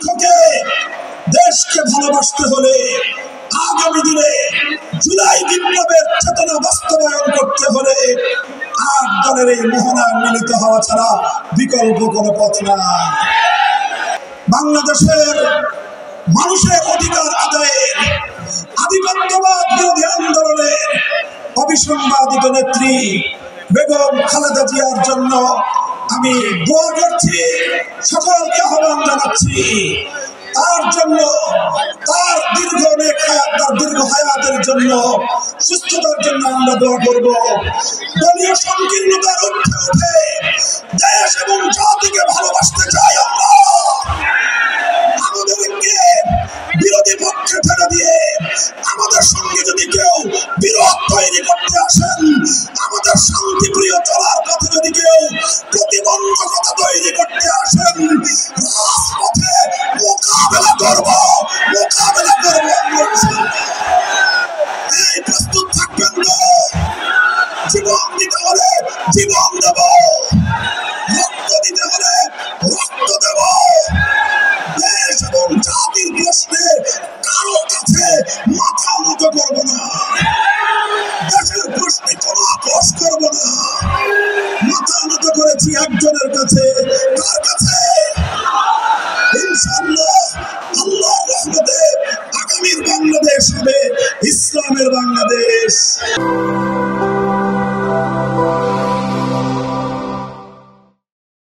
লক্ষ্যকে, দেশকে ভালোবাসতে হলে আগামী দিনে জুলাই বিপ্লবের চেতনা বাস্তবায়ন করতে হলে ৮ দলের এই মোহনায় মিলিত হওয়া ছাড়া বিকল্প কোনো পথ নাই। বাংলাদেশের মানুষের অধিকার আদায়ের, আধিপত্যবাদ বিরোধী আন্দোলনের অবিসংবাদিত নেত্রী বেগম খালেদা জিয়ার জন্য আমি দোয়া করছি, সকলকে আহ্বান জানাচ্ছি। তার জন্য, তার দীর্ঘ হায়াতের জন্য, সুস্থতার জন্য আমরা দোয়া করব। দলীয় সংকীর্ণতার ঊর্ধ্বে উঠে দেশ এবং জাতিকে ভালোবাসতে চাই আমরা। আমাদেরকে বিরোধী পক্ষে ফেলে দিয়ে আমাদের সঙ্গে যদি কেউ বিরোধ তৈরি করতে আসেন, আমাদের শান্তিপ্রিয় চলার পথে যদি কেউ প্রতিবন্ধকতা তৈরি করতে আসেন, রাজপথে মোকাবেলা করব। এই প্রস্তুত থাকবেন তো? জীবন দিতে হলে জীবন দেব।